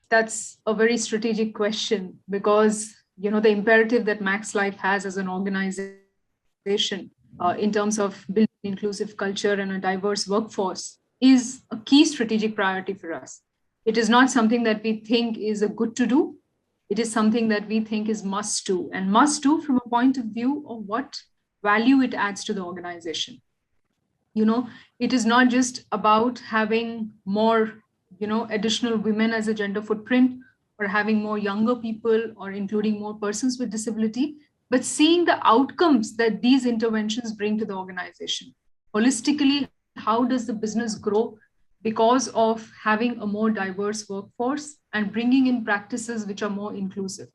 that's a very strategic question because, the imperative that Max Life has as an organization in terms of building inclusive culture and a diverse workforce is a key strategic priority for us. It is not something that we think is a good to do. It is something that we think is must do, and must do from a point of view of what value it adds to the organization. It is not just about having more, additional women as a gender footprint, or having more younger people, or including more persons with disability, but seeing the outcomes that these interventions bring to the organization. Holistically, how does the business grow because of having a more diverse workforce and bringing in practices which are more inclusive?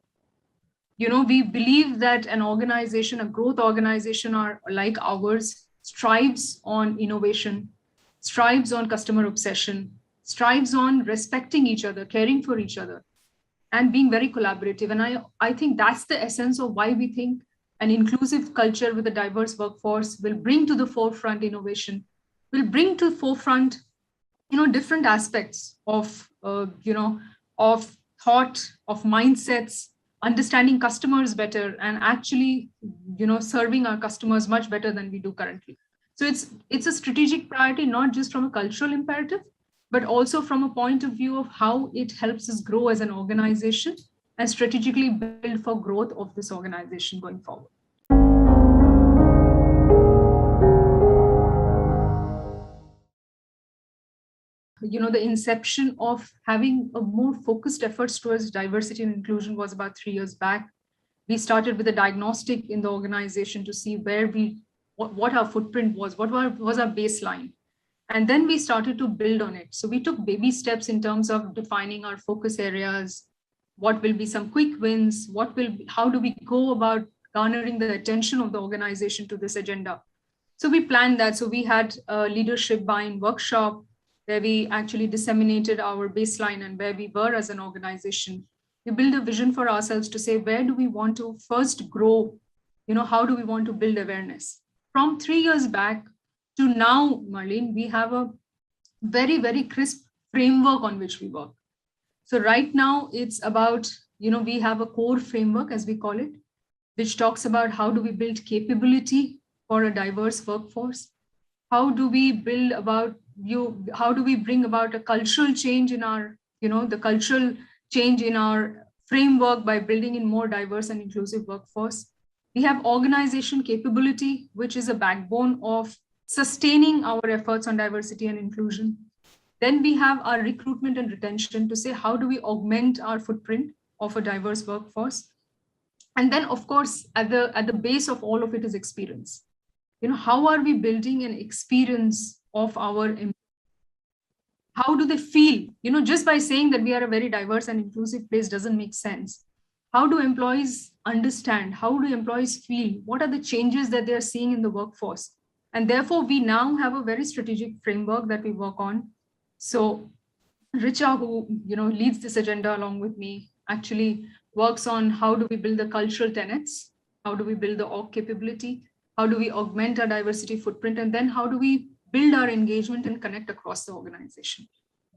We believe that an organization, a growth organization like ours, strives on innovation, strives on customer obsession, strives on respecting each other, caring for each other, and being very collaborative. And I think that's the essence of why we think an inclusive culture with a diverse workforce will bring to the forefront innovation, will bring to the forefront, different aspects of, of thought, of mindsets, understanding customers better, and actually, serving our customers much better than we do currently. So it's a strategic priority, not just from a cultural imperative, but also from a point of view of how it helps us grow as an organization and strategically build for growth of this organization going forward. The inception of having a more focused efforts towards diversity and inclusion was about 3 years back. We started with a diagnostic in the organization to see what our footprint was, what was our baseline. And then we started to build on it. So we took baby steps in terms of defining our focus areas, what will be some quick wins, how do we go about garnering the attention of the organization to this agenda. So we planned that. So we had a leadership buy-in workshop where we actually disseminated our baseline and where we were as an organization. We built a vision for ourselves to say, where do we want to first grow? How do we want to build awareness? From 3 years back to now, Marlene, we have a very, very crisp framework on which we work. So right now it's about, we have a core framework, as we call it, which talks about how do we build capability for a diverse workforce? How do we bring about a cultural change in our, the cultural change in our framework by building in more diverse and inclusive workforce? We have organization capability, which is a backbone of sustaining our efforts on diversity and inclusion. Then we have our recruitment and retention to say, how do we augment our footprint of a diverse workforce? And then, of course, at the base of all of it is experience. How are we building an experience of our employees? How do they feel? Just by saying that we are a very diverse and inclusive place doesn't make sense. How do employees understand? How do employees feel? What are the changes that they're seeing in the workforce? And therefore, we now have a very strategic framework that we work on. So Richa, who leads this agenda along with me, actually works on how do we build the cultural tenets? How do we build the org capability? How do we augment our diversity footprint? And then how do we build our engagement and connect across the organization?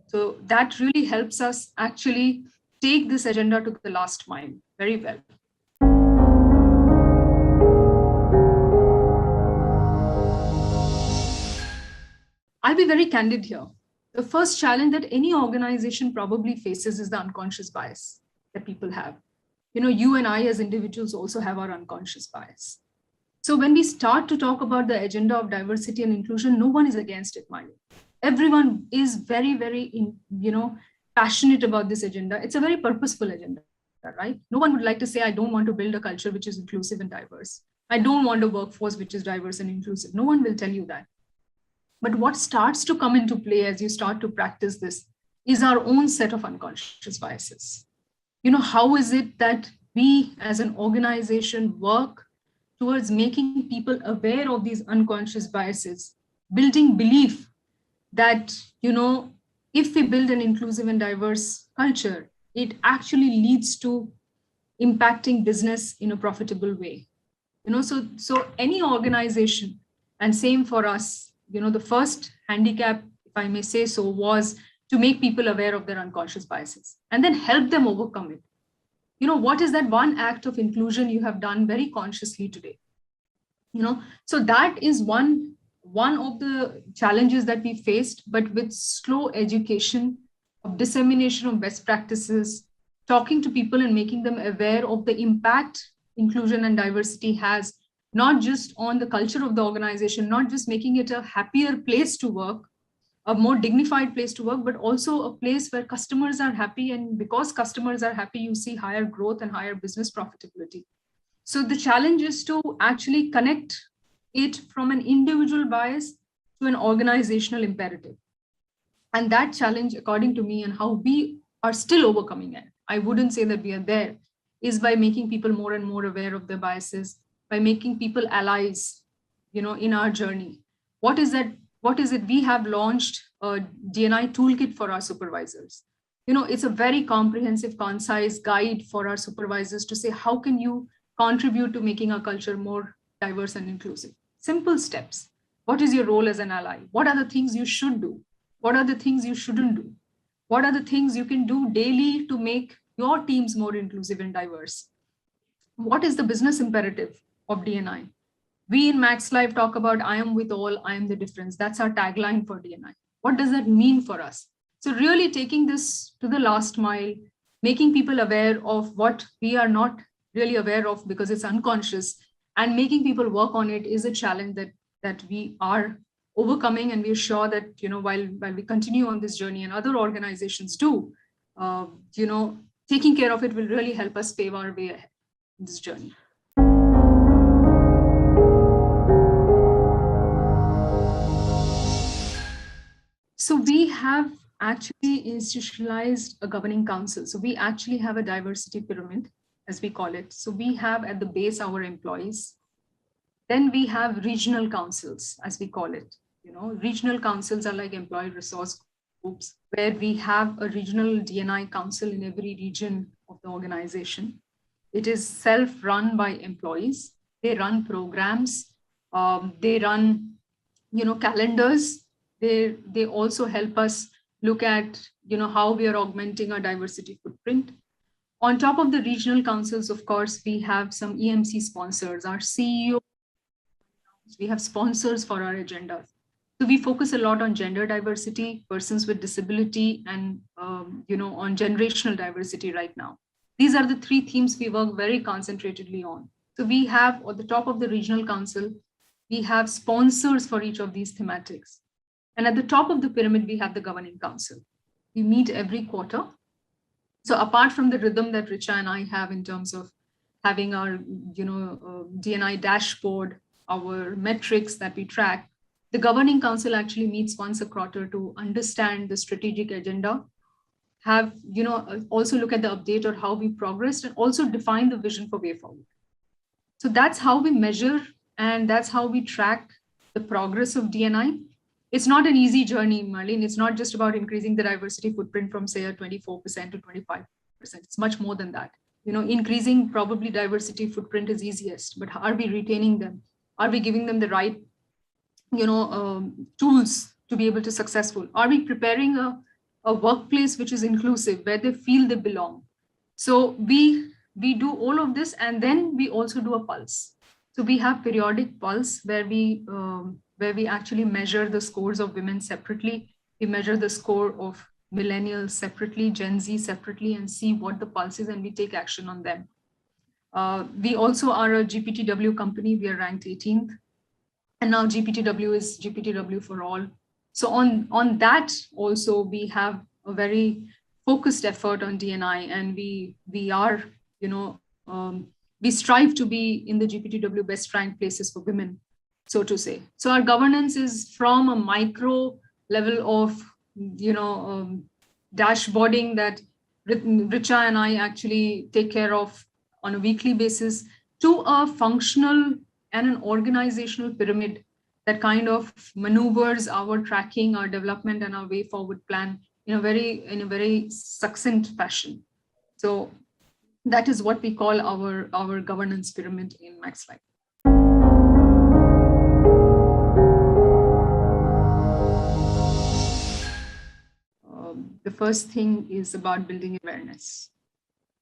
So that really helps us actually take this agenda to the last mile very well. I'll be very candid here. The first challenge that any organization probably faces is the unconscious bias that people have. You and I as individuals also have our unconscious bias. So when we start to talk about the agenda of diversity and inclusion, no one is against it, mind. Everyone is very, very, passionate about this agenda. It's a very purposeful agenda, right? No one would like to say, I don't want to build a culture which is inclusive and diverse. I don't want a workforce which is diverse and inclusive. No one will tell you that. But what starts to come into play as you start to practice this is our own set of unconscious biases. How is it that we as an organization work towards making people aware of these unconscious biases, building belief that, if we build an inclusive and diverse culture, it actually leads to impacting business in a profitable way. So any organization, and same for us, the first handicap, if I may say so, was to make people aware of their unconscious biases and then help them overcome it. What is that one act of inclusion you have done very consciously today? So that is one of the challenges that we faced, but with slow education of dissemination of best practices, talking to people and making them aware of the impact inclusion and diversity has, not just on the culture of the organization, not just making it a happier place to work, a more dignified place to work, but also a place where customers are happy. And because customers are happy, you see higher growth and higher business profitability. So the challenge is to actually connect it from an individual bias to an organizational imperative. And that challenge, according to me, and how we are still overcoming it, I wouldn't say that we are there, is by making people more and more aware of their biases, by making people allies, in our journey. What is it? We have launched a D&I toolkit for our supervisors. It's a very comprehensive, concise guide for our supervisors to say, how can you contribute to making our culture more diverse and inclusive? Simple steps. What is your role as an ally? What are the things you should do? What are the things you shouldn't do? What are the things you can do daily to make your teams more inclusive and diverse? What is the business imperative of D&I? We in Max Life talk about, I am with all, I am the difference. That's our tagline for D&I. What does that mean for us? So really taking this to the last mile, making people aware of what we are not really aware of because it's unconscious, and making people work on it is a challenge that we are overcoming. And we're sure that, while we continue on this journey and other organizations do, taking care of it will really help us pave our way ahead in this journey. So we have actually institutionalized a governing council. So we actually have a diversity pyramid, as we call it. So we have at the base our employees. Then we have regional councils, as we call it. Regional councils are like employee resource groups, where we have a regional D&I council in every region of the organization. It is self-run by employees. They run programs. They run, calendars. They also help us look at, how we are augmenting our diversity footprint. On top of the regional councils, of course, we have some EMC sponsors, our CEO. We have sponsors for our agenda. So we focus a lot on gender diversity, persons with disability, and on generational diversity right now. These are the three themes we work very concentratedly on. So we have, at the top of the regional council, we have sponsors for each of these thematics. And at the top of the pyramid, we have the governing council. We meet every quarter. So apart from the rhythm that Richa and I have in terms of having our, D&I dashboard, our metrics that we track, the governing council actually meets once a quarter to understand the strategic agenda, have, also look at the update or how we progressed, and also define the vision for way forward. So that's how we measure, and that's how we track the progress of D&I. It's not an easy journey, Marlene. It's not just about increasing the diversity footprint from, say, a 24% to 25%. It's much more than that. Increasing probably diversity footprint is easiest, but are we retaining them? Are we giving them the right, tools to be able to successful? Are we preparing a workplace which is inclusive, where they feel they belong? So we do all of this, and then we also do a pulse. So we have periodic pulse where we actually measure the scores of women separately. We measure the score of millennials separately, Gen Z separately, and see what the pulse is, and we take action on them. We also are a GPTW company. We are ranked 18th. And now GPTW is GPTW for all. So on that also, we have a very focused effort on D&I, and we are, we strive to be in the GPTW best ranked places for women, so to say. So our governance is from a micro level of, dashboarding that Richa and I actually take care of on a weekly basis, to a functional and an organizational pyramid that kind of maneuvers our tracking, our development, and our way forward plan in a very succinct fashion. So that is what we call our governance pyramid in MaxLife. first thing is about building awareness.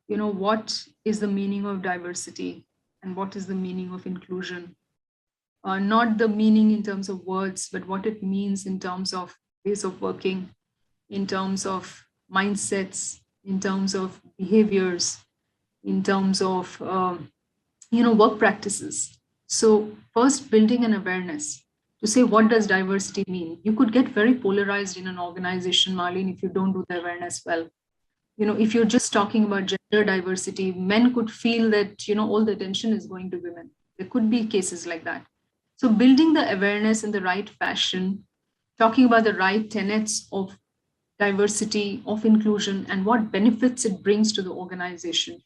What is the meaning of diversity and what is the meaning of inclusion? Not the meaning in terms of words, but what it means in terms of ways of working, in terms of mindsets, in terms of behaviors, in terms of work practices. So first, building an awareness to say, what does diversity mean? You could get very polarized in an organization, Marlene, if you don't do the awareness well. If you're just talking about gender diversity, men could feel that all the attention is going to women. There could be cases like that. So building the awareness in the right fashion, talking about the right tenets of diversity, of inclusion, and what benefits it brings to the organization.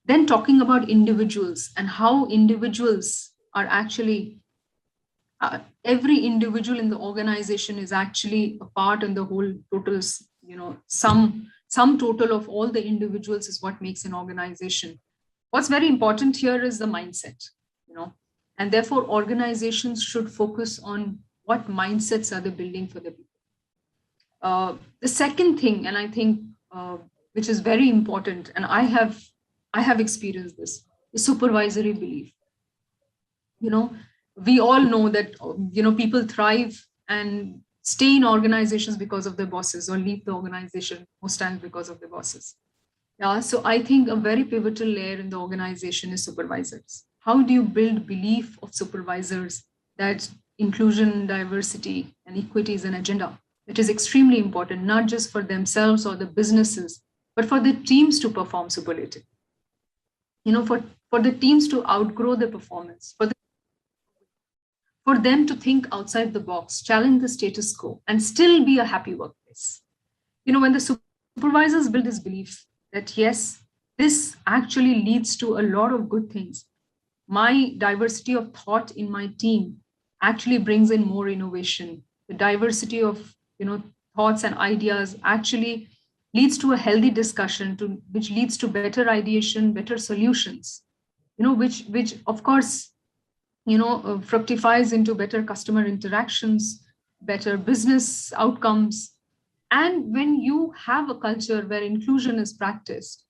Then talking about individuals and how individuals are actually, every individual in the organization is actually a part in the whole total, some total of all the individuals is what makes an organization. What's very important here is the mindset, and therefore organizations should focus on what mindsets are they building for the people. The second thing, and I think which is very important, and I have experienced this, is supervisory belief. We all know that people thrive and stay in organizations because of their bosses, or leave the organization most times because of their bosses. Yeah, so I think a very pivotal layer in the organization is supervisors. How do you build belief of supervisors that inclusion, diversity, and equity is an agenda? It is extremely important, not just for themselves or the businesses, but for the teams to perform superlative. For the teams to outgrow their performance, for them to think outside the box, challenge the status quo, and still be a happy workplace. When the supervisors build this belief that, yes, this actually leads to a lot of good things. My diversity of thought in my team actually brings in more innovation. The diversity of thoughts and ideas actually leads to a healthy discussion, which leads to better ideation, better solutions, which of course fructifies into better customer interactions, better business outcomes. And when you have a culture where inclusion is practiced,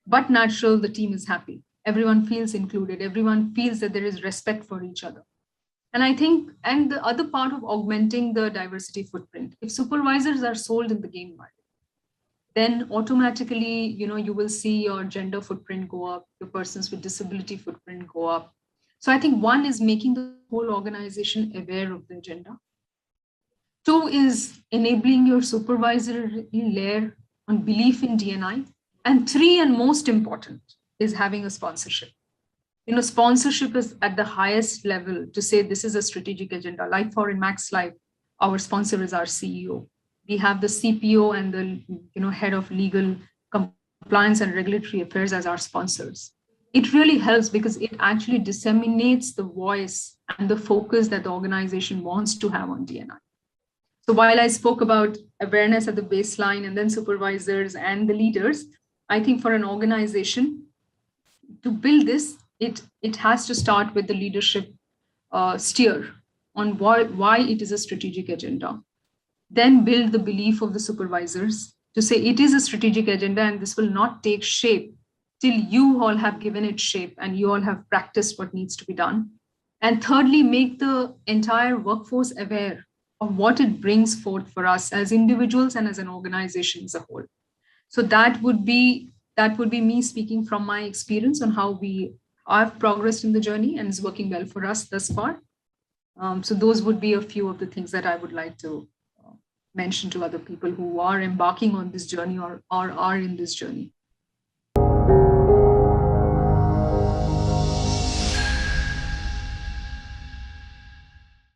but natural, the team is happy. Everyone feels included. Everyone feels that there is respect for each other. And I think, and the other part of augmenting the diversity footprint, if supervisors are sold in the game market, then automatically, you will see your gender footprint go up, your persons with disability footprint go up. So I think one is making the whole organization aware of the agenda. Two is enabling your supervisory layer on belief in D&I. And three, and most important, is having a sponsorship. Sponsorship is at the highest level to say this is a strategic agenda. Like for in Max Life, our sponsor is our CEO. We have the CPO and the head of legal compliance and regulatory affairs as our sponsors. It really helps because it actually disseminates the voice and the focus that the organization wants to have on D&I. So while I spoke about awareness at the baseline and then supervisors and the leaders, I think for an organization to build this, it has to start with the leadership steer on why it is a strategic agenda. Then build the belief of the supervisors to say it is a strategic agenda and this will not take shape till you all have given it shape and you all have practiced what needs to be done. And thirdly, make the entire workforce aware of what it brings forth for us as individuals and as an organization as a whole. So that would be me speaking from my experience on how we have progressed in the journey and is working well for us thus far. So those would be a few of the things that I would like to mention to other people who are embarking on this journey or are in this journey.